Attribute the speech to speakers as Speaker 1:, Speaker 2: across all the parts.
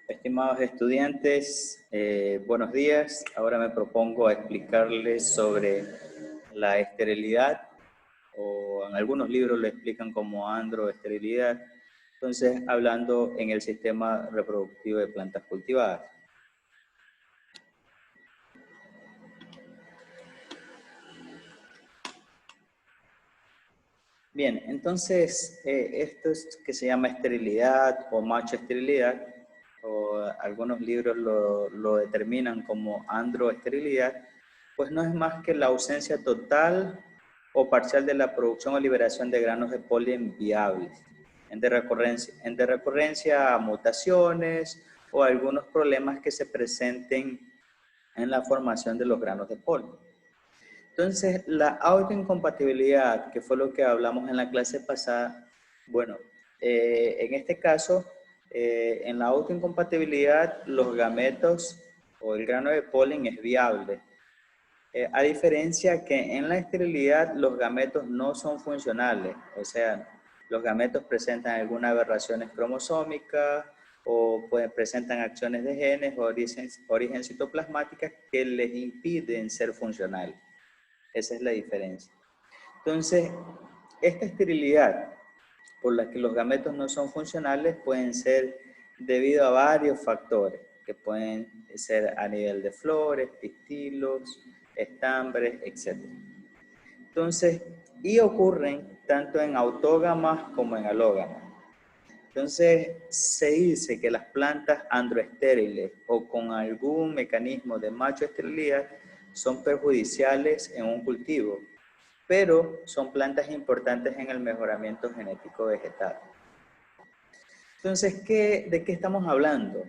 Speaker 1: Estimados estudiantes, buenos días. Ahora me propongo explicarles sobre la esterilidad, o en algunos libros lo explican como androesterilidad. Entonces, hablando en el sistema reproductivo de plantas cultivadas. Bien, entonces, esto es que se llama esterilidad o machoesterilidad, o algunos libros lo determinan como androesterilidad, pues no es más que la ausencia total o parcial de la producción o liberación de granos de polen viables, en de recurrencia a mutaciones o algunos problemas que se presenten en la formación de los granos de polen. Entonces, la autoincompatibilidad, que fue lo que hablamos en la clase pasada, bueno, en este caso, en la autoincompatibilidad, los gametos o el grano de polen es viable. A diferencia que en la esterilidad, los gametos no son funcionales, o sea, los gametos presentan algunas aberraciones cromosómicas o presentan acciones de genes o origen citoplasmática que les impiden ser funcionales. Esa es la diferencia. Entonces, esta esterilidad por la que los gametos no son funcionales pueden ser debido a varios factores, que pueden ser a nivel de flores, pistilos, estambres, etc. Entonces, y ocurren tanto en autógamas como en alógamas. Entonces, se dice que las plantas androestériles o con algún mecanismo de machoesterilidad son perjudiciales en un cultivo, pero son plantas importantes en el mejoramiento genético vegetal. Entonces, ¿de qué estamos hablando?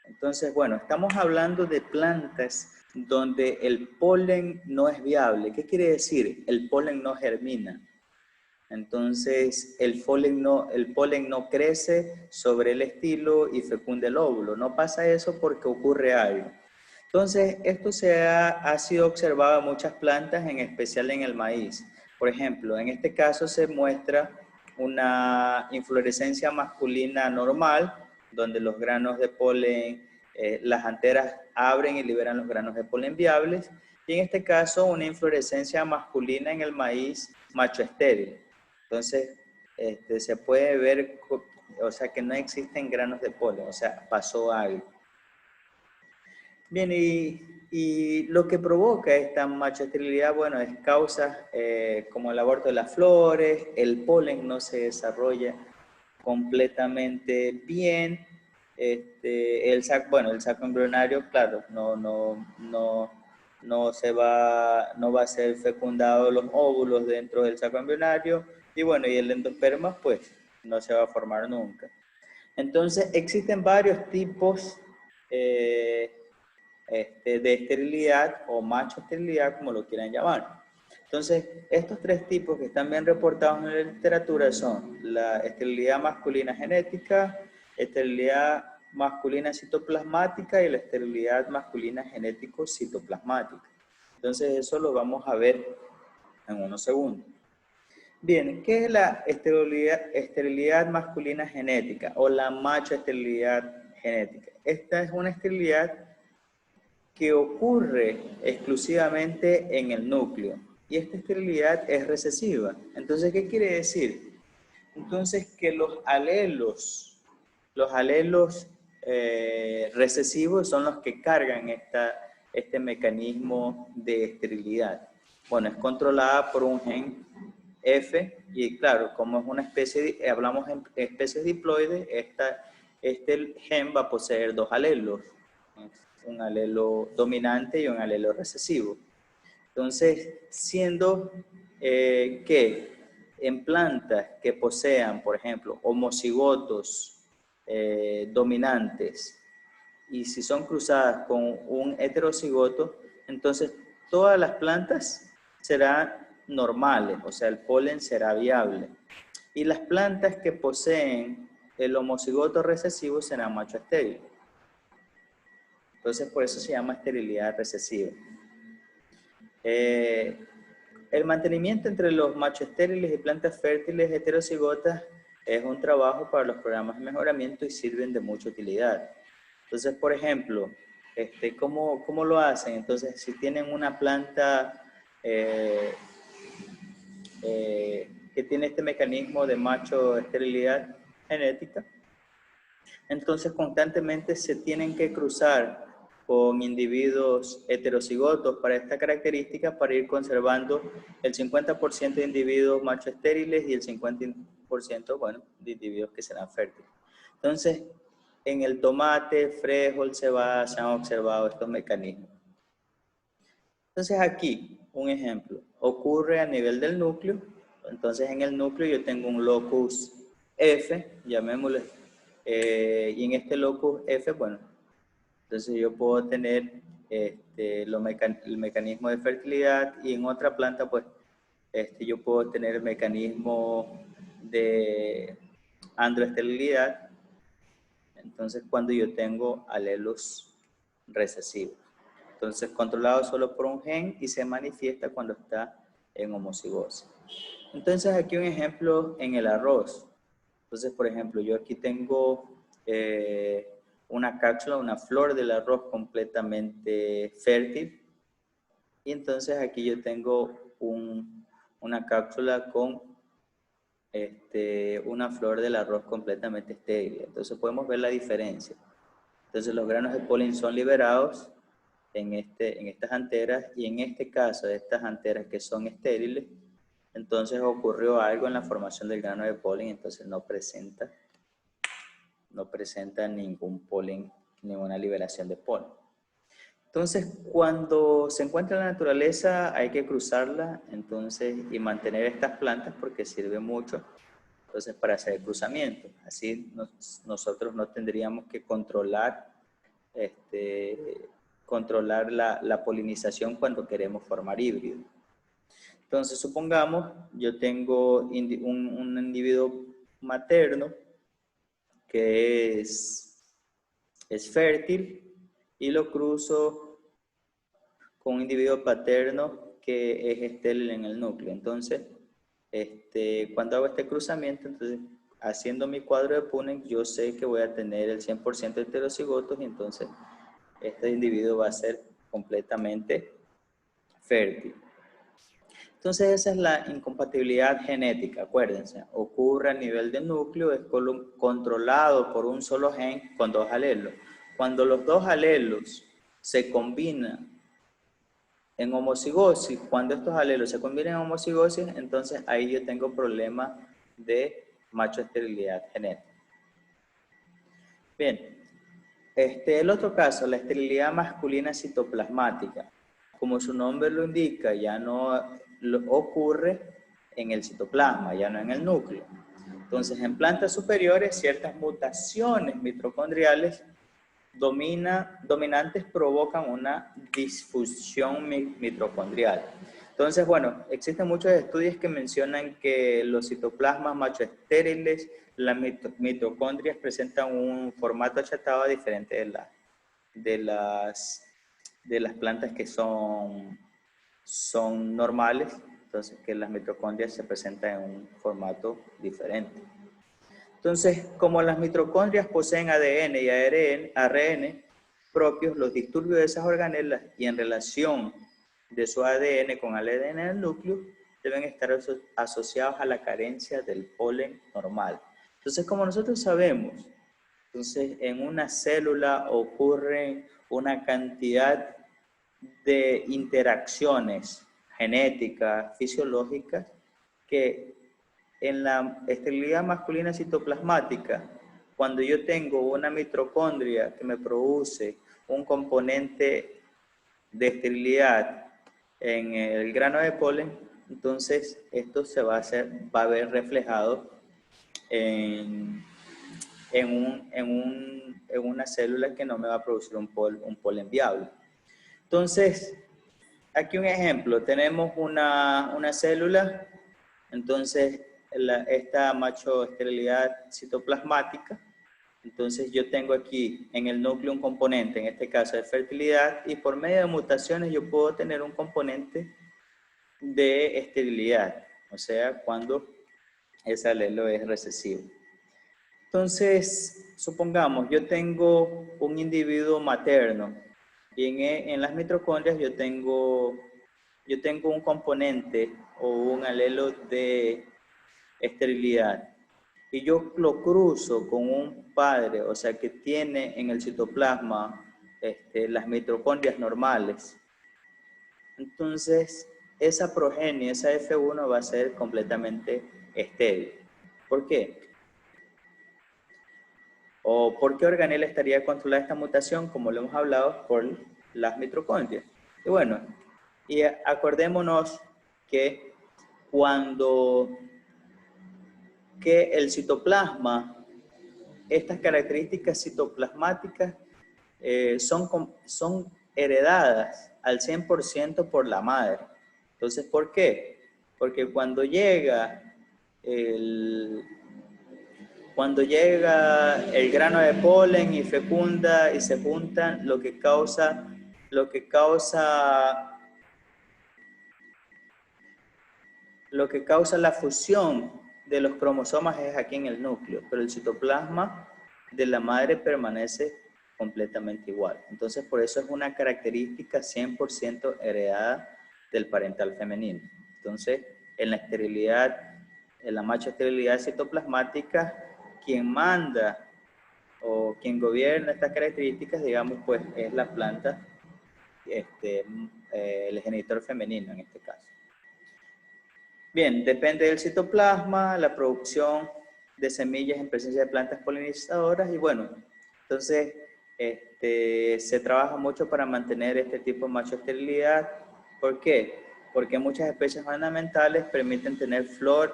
Speaker 1: Entonces, bueno, estamos hablando de plantas donde el polen no es viable. ¿Qué quiere decir? El polen no germina. Entonces, el polen no crece sobre el estilo y fecunda el óvulo. No pasa eso porque ocurre algo. Entonces, esto ha sido observado en muchas plantas, en especial en el maíz. Por ejemplo, en este caso se muestra una inflorescencia masculina normal, donde los granos de polen, las anteras abren y liberan los granos de polen viables. Y en este caso, una inflorescencia masculina en el maíz macho estéril. Entonces, se puede ver, o sea, que no existen granos de polen, o sea, pasó algo. Bien, y lo que provoca esta machoesterilidad, bueno, es causas como el aborto de las flores, el polen no se desarrolla completamente bien, el saco embrionario, claro, no va a ser fecundado los óvulos dentro del saco embrionario, y bueno, y el endosperma, pues, no se va a formar nunca. Entonces, existen varios tipos de esterilidad o machoesterilidad, como lo quieran llamar. Entonces, estos tres tipos que están bien reportados en la literatura son la esterilidad masculina genética, esterilidad masculina citoplasmática y la esterilidad masculina genético-citoplasmática. Entonces, eso lo vamos a ver en unos segundos. Bien, ¿qué es la esterilidad masculina genética o la machoesterilidad genética? Esta es una esterilidad que ocurre exclusivamente en el núcleo y esta esterilidad es recesiva. Entonces, ¿qué quiere decir? Entonces, que los alelos recesivos son los que cargan este mecanismo de esterilidad. Bueno, es controlada por un gen F y claro, como es una especie, hablamos en especies diploides, este gen va a poseer dos alelos, un alelo dominante y un alelo recesivo. Entonces, siendo que en plantas que posean, por ejemplo, homocigotos dominantes, y si son cruzadas con un heterocigoto, entonces todas las plantas serán normales, o sea, el polen será viable. Y las plantas que poseen el homocigoto recesivo serán macho estéril. Entonces, por eso se llama esterilidad recesiva. El mantenimiento entre los machos estériles y plantas fértiles heterocigotas es un trabajo para los programas de mejoramiento y sirven de mucha utilidad. Entonces, por ejemplo, ¿cómo lo hacen? Entonces, si tienen una planta que tiene este mecanismo de macho esterilidad genética, entonces constantemente se tienen que cruzar con individuos heterocigotos para esta característica para ir conservando el 50% de individuos macho estériles y el 50%, bueno, de individuos que serán fértiles. Entonces, en el tomate, frijol, cebada se han observado estos mecanismos. Entonces aquí, un ejemplo, ocurre a nivel del núcleo. Entonces en el núcleo yo tengo un locus F, llamémosle, y en este locus F, bueno, entonces yo puedo tener el mecanismo de fertilidad, y en otra planta, pues, yo puedo tener el mecanismo de androesterilidad, entonces cuando yo tengo alelos recesivos. Entonces, controlado solo por un gen y se manifiesta cuando está en homocigosis. Entonces, aquí un ejemplo en el arroz. Entonces, por ejemplo, yo aquí tengo una cápsula, una flor del arroz completamente fértil. Y entonces aquí yo tengo una cápsula con una flor del arroz completamente estéril. Entonces, podemos ver la diferencia. Entonces, los granos de polen son liberados en estas anteras, y en este caso de estas anteras que son estériles, entonces ocurrió algo en la formación del grano de polen, entonces no presenta ningún polen, ninguna liberación de polen. Entonces, cuando se encuentra en la naturaleza hay que cruzarla, entonces, y mantener estas plantas porque sirve mucho, entonces, para hacer el cruzamiento. Así nosotros no tendríamos que controlar la polinización cuando queremos formar híbridos. Entonces, supongamos, yo tengo un individuo materno que es fértil y lo cruzo con un individuo paterno que es estéril en el núcleo. Entonces, cuando hago este cruzamiento, entonces, haciendo mi cuadro de Punnett, yo sé que voy a tener el 100% de heterocigotos, y entonces este individuo va a ser completamente fértil. Entonces esa es la incompatibilidad genética, acuérdense, ocurre a nivel del núcleo, es controlado por un solo gen con dos alelos. Cuando los dos alelos se combinan en homocigosis, cuando estos alelos se combinan en homocigosis, entonces ahí yo tengo problemas de macho-esterilidad genética. Bien, el otro caso, la esterilidad masculina citoplasmática. Como su nombre lo indica, ya no ocurre en el citoplasma, ya no en el núcleo. Entonces, en plantas superiores, ciertas mutaciones mitocondriales dominantes provocan una disfunción mitocondrial. Entonces, bueno, existen muchos estudios que mencionan que los citoplasmas machoestériles, las mitocondrias presentan un formato achatado diferente de las plantas que son normales, entonces que las mitocondrias se presentan en un formato diferente. Entonces, como las mitocondrias poseen ADN y ARN propios, los disturbios de esas organelas y en relación de su ADN con el ADN del núcleo deben estar asociados a la carencia del polen normal. Entonces, como nosotros sabemos, entonces en una célula ocurre una cantidad de interacciones genéticas, fisiológicas, que en la esterilidad masculina citoplasmática, cuando yo tengo una mitocondria que me produce un componente de esterilidad en el grano de polen, entonces esto se va a ver reflejado en una célula que no me va a producir un polen viable. Entonces, aquí un ejemplo, tenemos una célula, entonces esta macho-esterilidad citoplasmática, entonces yo tengo aquí en el núcleo un componente, en este caso de fertilidad, y por medio de mutaciones yo puedo tener un componente de esterilidad, o sea, cuando ese alelo es recesivo. Entonces, supongamos, yo tengo un individuo materno y en las mitocondrias yo tengo un componente o un alelo de esterilidad y yo lo cruzo con un padre, o sea, que tiene en el citoplasma las mitocondrias normales. Entonces, esa progenie, esa F1 va a ser completamente estéril. ¿Por qué? ¿O por qué organela estaría controlada esta mutación? Como lo hemos hablado, por las mitocondrias. Y bueno, y acordémonos que que el citoplasma, estas características citoplasmáticas son heredadas al 100% por la madre. Entonces, ¿por qué? Porque cuando llega el grano de polen y fecunda y se juntan, lo que causa la fusión de los cromosomas es aquí en el núcleo, pero el citoplasma de la madre permanece completamente igual. Entonces, por eso es una característica 100% heredada del parental femenino. Entonces, en la machoesterilidad citoplasmática, quien manda o quien gobierna estas características, digamos, pues es la planta, el genitor femenino en este caso. Bien, depende del citoplasma, la producción de semillas en presencia de plantas polinizadoras y bueno, entonces se trabaja mucho para mantener este tipo de machoesterilidad. ¿Por qué? Porque muchas especies ornamentales permiten tener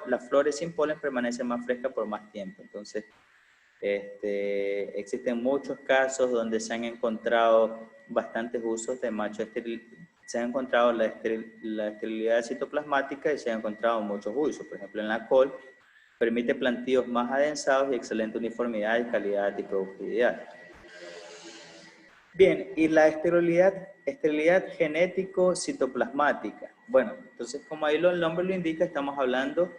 Speaker 1: las flores sin polen permanecen más frescas por más tiempo. Entonces, existen muchos casos donde se han encontrado bastantes usos de machoesterilidad. Se ha encontrado la esterilidad citoplasmática y se han encontrado muchos usos. Por ejemplo, en la col, permite plantíos más adensados y excelente uniformidad, calidad y productividad. Bien, y la esterilidad genético-citoplasmática. Bueno, entonces como ahí el nombre lo indica, estamos hablando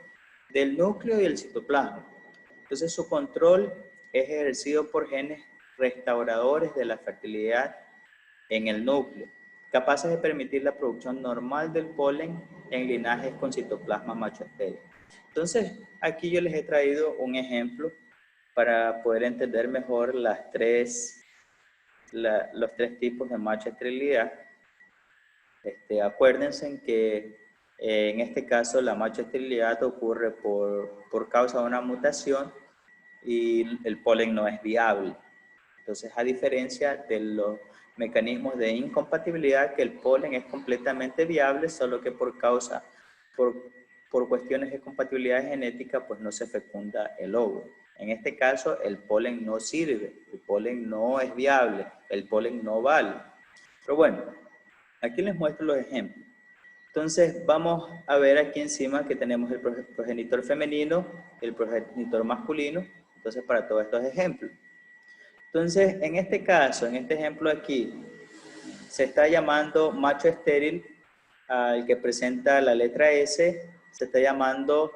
Speaker 1: del núcleo y el citoplasma. Entonces su control es ejercido por genes restauradores de la fertilidad en el núcleo, capaces de permitir la producción normal del polen en linajes con citoplasma macho estéril. Entonces, aquí yo les he traído un ejemplo para poder entender mejor los tres tipos de macho esterilidad. Acuérdense en que en este caso la macho esterilidad ocurre por causa de una mutación y el polen no es viable. Entonces, a diferencia de los mecanismos de incompatibilidad, que el polen es completamente viable, solo que por cuestiones de compatibilidad genética, pues no se fecunda el óvulo. En este caso, el polen no sirve, el polen no es viable, el polen no vale. Pero bueno, aquí les muestro los ejemplos. Entonces, vamos a ver aquí encima que tenemos el progenitor femenino y el progenitor masculino. Entonces, para todos estos ejemplos. Entonces, en este caso, en este ejemplo aquí, se está llamando macho estéril al que presenta la letra S, se está llamando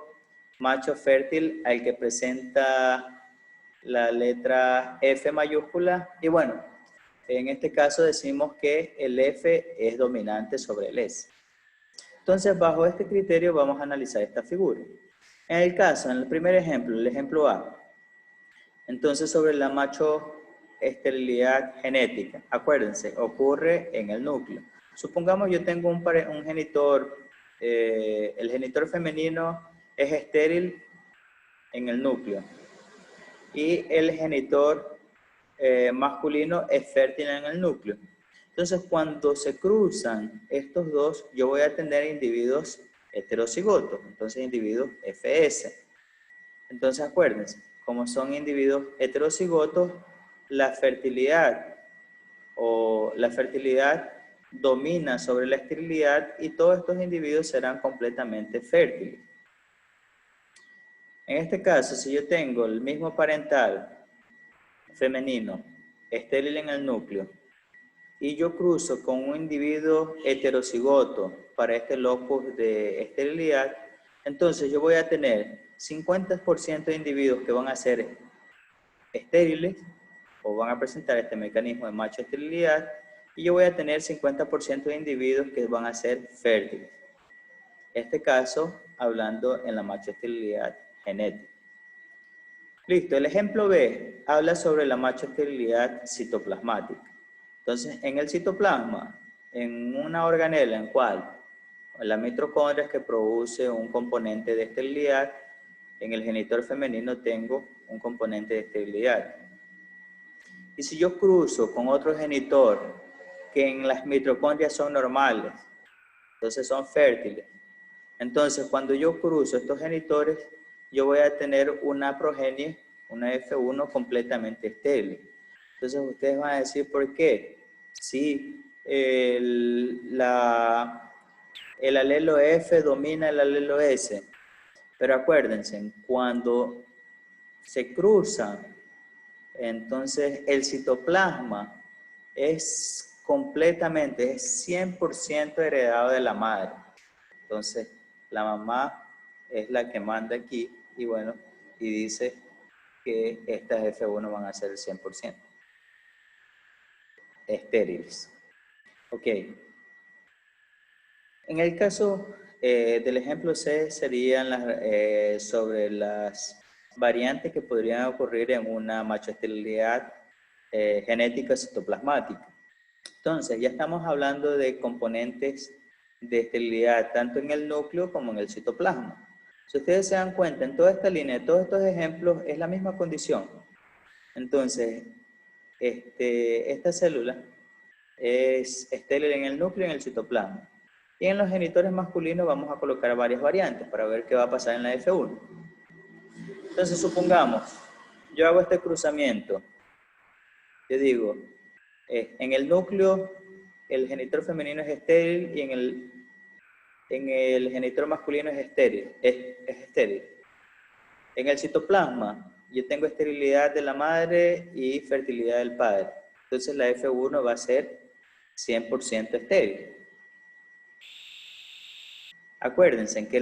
Speaker 1: macho fértil al que presenta la letra F mayúscula, y bueno, en este caso decimos que el F es dominante sobre el S. Entonces, bajo este criterio vamos a analizar esta figura. En el caso, en el primer ejemplo, el ejemplo A, entonces sobre la machoesterilidad genética, acuérdense, ocurre en el núcleo. Supongamos yo tengo un genitor, el genitor femenino es estéril en el núcleo y el genitor masculino es fértil en el núcleo. Entonces, cuando se cruzan estos dos, yo voy a tener individuos heterocigotos, entonces individuos FS. Entonces, acuérdense, como son individuos heterocigotos, la fertilidad domina sobre la esterilidad y todos estos individuos serán completamente fértiles. En este caso, si yo tengo el mismo parental femenino estéril en el núcleo y yo cruzo con un individuo heterocigoto para este locus de esterilidad, entonces yo voy a tener 50% de individuos que van a ser estériles o van a presentar este mecanismo de macho-esterilidad y yo voy a tener 50% de individuos que van a ser fértiles. Este caso, hablando en la macho-esterilidad genética. Listo, el ejemplo B habla sobre la macho-esterilidad citoplasmática. Entonces, en el citoplasma, en una organela en cual la mitocondria es que produce un componente de esterilidad, en el genitor femenino tengo un componente de esterilidad. Y si yo cruzo con otro genitor que en las mitocondrias son normales, entonces son fértiles. Entonces, cuando yo cruzo estos genitores, yo voy a tener una progenie, una F1 completamente estéril. Entonces, ustedes van a decir, ¿por qué? Si el alelo F domina el alelo S. Pero acuérdense, cuando se cruzan, entonces el citoplasma es completamente, es 100% heredado de la madre. Entonces, la mamá es la que manda aquí y bueno, y dice que estas F1 van a ser el 100% estériles. Ok. En el caso del ejemplo C serían sobre las variantes que podrían ocurrir en una machoesterilidad genética citoplasmática. Entonces, ya estamos hablando de componentes de esterilidad tanto en el núcleo como en el citoplasma. Si ustedes se dan cuenta, en toda esta línea, todos estos ejemplos, es la misma condición. Entonces, esta célula es estéril en el núcleo y en el citoplasma. Y en los genitores masculinos vamos a colocar varias variantes para ver qué va a pasar en la F1. Entonces, supongamos, yo hago este cruzamiento. Yo digo, en el núcleo el genitor femenino es estéril y en el genitor masculino es estéril. En el citoplasma yo tengo esterilidad de la madre y fertilidad del padre. Entonces la F1 va a ser 100% estéril. Acuérdense que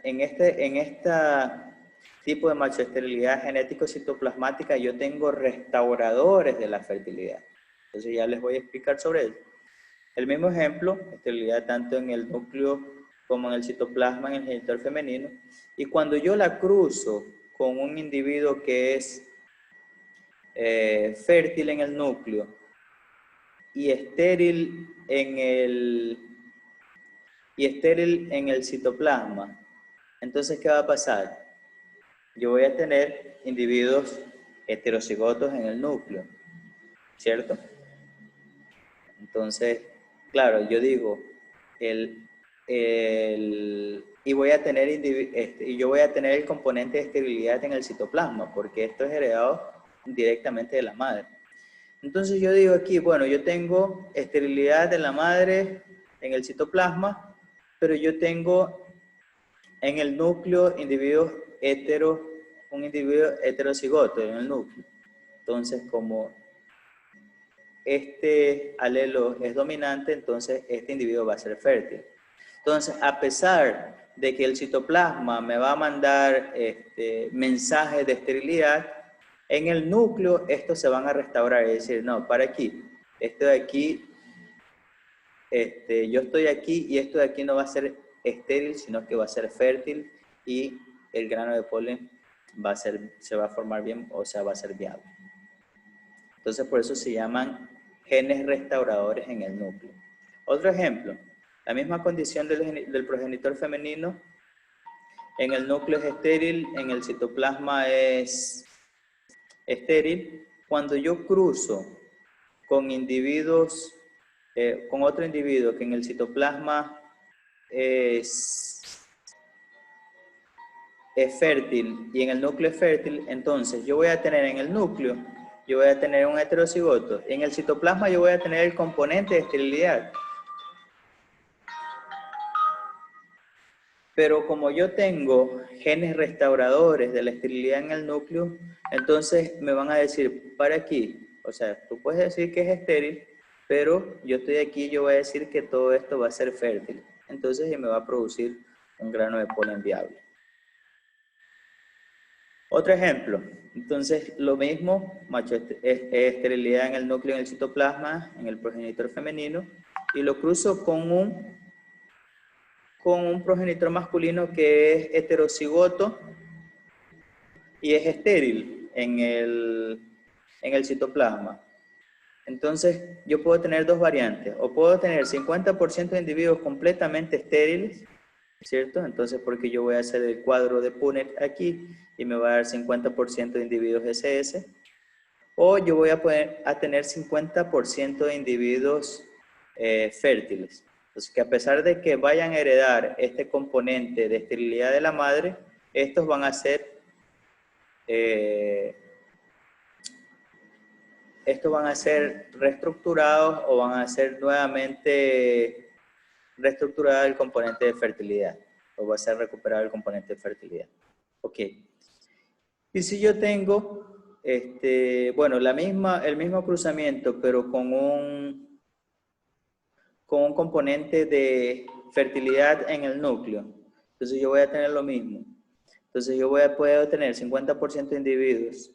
Speaker 1: en este tipo de machoesterilidad genético-citoplasmática yo tengo restauradores de la fertilidad. Entonces ya les voy a explicar sobre eso. El mismo ejemplo, esterilidad tanto en el núcleo como en el citoplasma, en el genitor femenino. Y cuando yo la cruzo con un individuo que es fértil en el núcleo y estéril en el citoplasma, entonces, ¿qué va a pasar? Yo voy a tener individuos heterocigotos en el núcleo, ¿cierto? Entonces, claro, yo digo, y voy a tener yo voy a tener el componente de esterilidad en el citoplasma, porque esto es heredado directamente de la madre. Entonces yo digo aquí, bueno, yo tengo esterilidad de la madre en el citoplasma, pero yo tengo en el núcleo un individuo heterocigoto en el núcleo. Entonces, como este alelo es dominante, entonces este individuo va a ser fértil. Entonces, a pesar de que el citoplasma me va a mandar mensajes de esterilidad, en el núcleo estos se van a restaurar, es decir, no, para aquí, esto de aquí, yo estoy aquí y esto de aquí no va a ser estéril, sino que va a ser fértil y el grano de polen se va a formar bien, o sea, va a ser viable. Entonces, por eso se llaman genes restauradores en el núcleo. Otro ejemplo, la misma condición del progenitor femenino, en el núcleo es estéril, en el citoplasma es estéril. Cuando yo cruzo con individuos, con otro individuo que en el citoplasma es fértil y en el núcleo es fértil, entonces yo voy a tener en el núcleo, yo voy a tener un heterocigoto. En el citoplasma yo voy a tener el componente de esterilidad. Pero como yo tengo genes restauradores de la esterilidad en el núcleo, entonces me van a decir, para aquí, o sea, tú puedes decir que es estéril, pero yo estoy aquí, yo voy a decir que todo esto va a ser fértil. Entonces me va a producir un grano de polen viable. Otro ejemplo, Entonces, lo mismo, esterilidad en el núcleo, en el citoplasma, en el progenitor femenino, y lo cruzo con un progenitor masculino que es heterocigoto y es estéril en el citoplasma. Entonces, yo puedo tener dos variantes, o puedo tener 50% de individuos completamente estériles, ¿cierto? Entonces, porque yo voy a hacer el cuadro de Punnett aquí y me va a dar 50% de individuos SS, o yo voy a tener 50% de individuos fértiles. Entonces, que a pesar de que vayan a heredar este componente de esterilidad de la madre, estos van a ser reestructurados o van a ser nuevamente reestructurado el componente de fertilidad, o va a ser recuperado el componente de fertilidad. Ok. Y si yo tengo, bueno, el mismo cruzamiento, pero con un componente de fertilidad en el núcleo, entonces yo voy a tener lo mismo. Entonces yo puedo tener 50% de individuos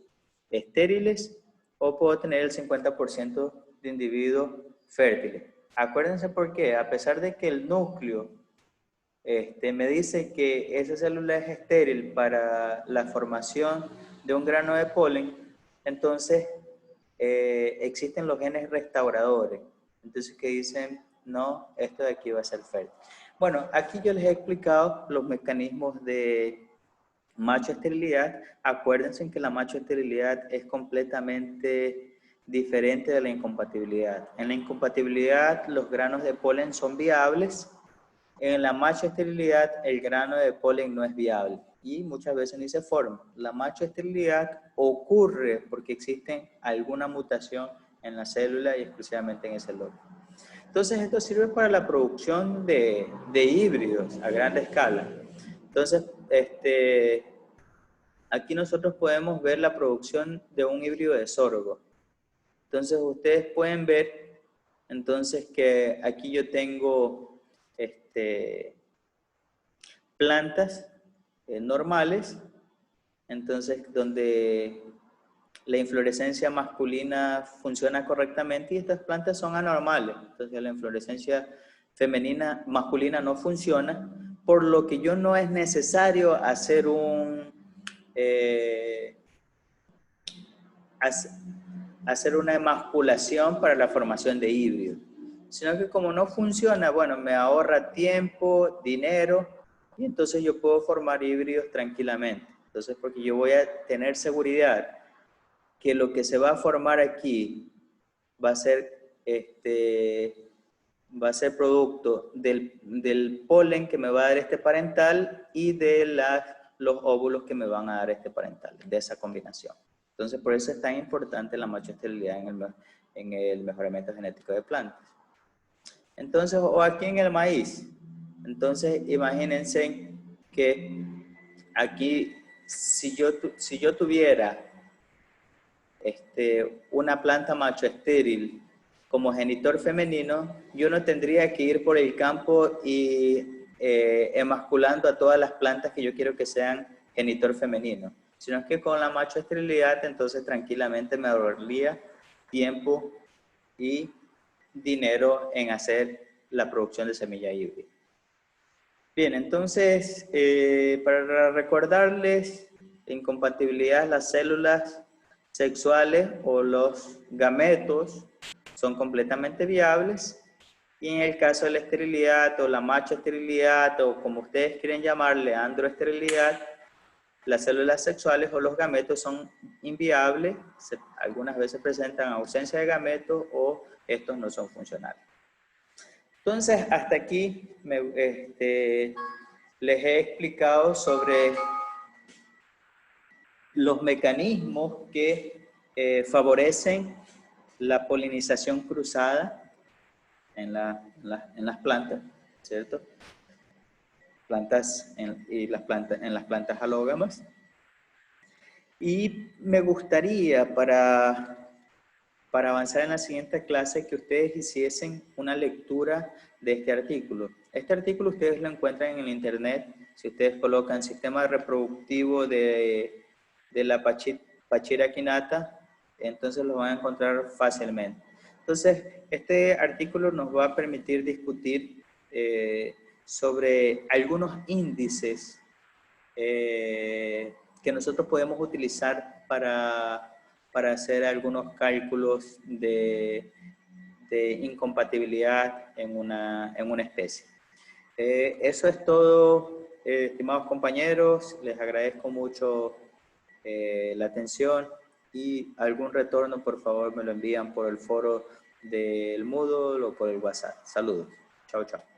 Speaker 1: estériles o puedo tener el 50% de individuos fértiles. Acuérdense por qué, a pesar de que el núcleo me dice que esa célula es estéril para la formación de un grano de polen, entonces existen los genes restauradores. Entonces que dicen, no, esto de aquí va a ser fértil. Bueno, aquí yo les he explicado los mecanismos de macho esterilidad. Acuérdense que la macho esterilidad es completamente diferente de la incompatibilidad. En la incompatibilidad los granos de polen son viables. En la macho esterilidad el grano de polen no es viable y muchas veces ni se forma. La macho esterilidad ocurre porque existe alguna mutación en la célula y exclusivamente en ese lote. Entonces esto sirve para la producción de híbridos a gran escala. Entonces, aquí nosotros podemos ver la producción de un híbrido de sorgo. Entonces ustedes pueden ver, entonces, que aquí yo tengo plantas normales, entonces donde la inflorescencia masculina funciona correctamente y estas plantas son anormales. Entonces la inflorescencia masculina no funciona, por lo que yo no es necesario hacer hacer una emasculación para la formación de híbridos, sino que como no funciona, bueno, me ahorra tiempo, dinero, y entonces yo puedo formar híbridos tranquilamente. Entonces, porque yo voy a tener seguridad que lo que se va a formar aquí va a ser, producto del polen que me va a dar este parental y de los óvulos que me van a dar este parental, de esa combinación. Entonces, por eso es tan importante la machoesterilidad en el mejoramiento genético de plantas. Entonces, o aquí en el maíz. Entonces, imagínense que aquí, si yo tuviera una planta macho estéril como genitor femenino, yo no tendría que ir por el campo y emasculando a todas las plantas que yo quiero que sean genitor femenino, sino que con la macho esterilidad entonces tranquilamente me ahorraría tiempo y dinero en hacer la producción de semilla híbrida. Bien, entonces, para recordarles, incompatibilidad, las células sexuales o los gametos son completamente viables, y en el caso de la esterilidad o la machoesterilidad o como ustedes quieren llamarle, androesterilidad, las células sexuales o los gametos son inviables, algunas veces presentan ausencia de gametos o estos no son funcionales. Entonces, hasta aquí les he explicado sobre los mecanismos que favorecen la polinización cruzada en las plantas, ¿cierto? En las plantas halógamas. Y me gustaría para avanzar en la siguiente clase que ustedes hiciesen una lectura de este artículo. Este artículo ustedes lo encuentran en el internet. Si ustedes colocan sistema reproductivo de la Pachiraquinata, entonces los van a encontrar fácilmente. Entonces, este artículo nos va a permitir discutir sobre algunos índices que nosotros podemos utilizar para hacer algunos cálculos de incompatibilidad en una especie. Eso es todo, estimados compañeros. Les agradezco mucho la atención y algún retorno, por favor, me lo envían por el foro del Moodle o por el WhatsApp. Saludos. Chao, chao.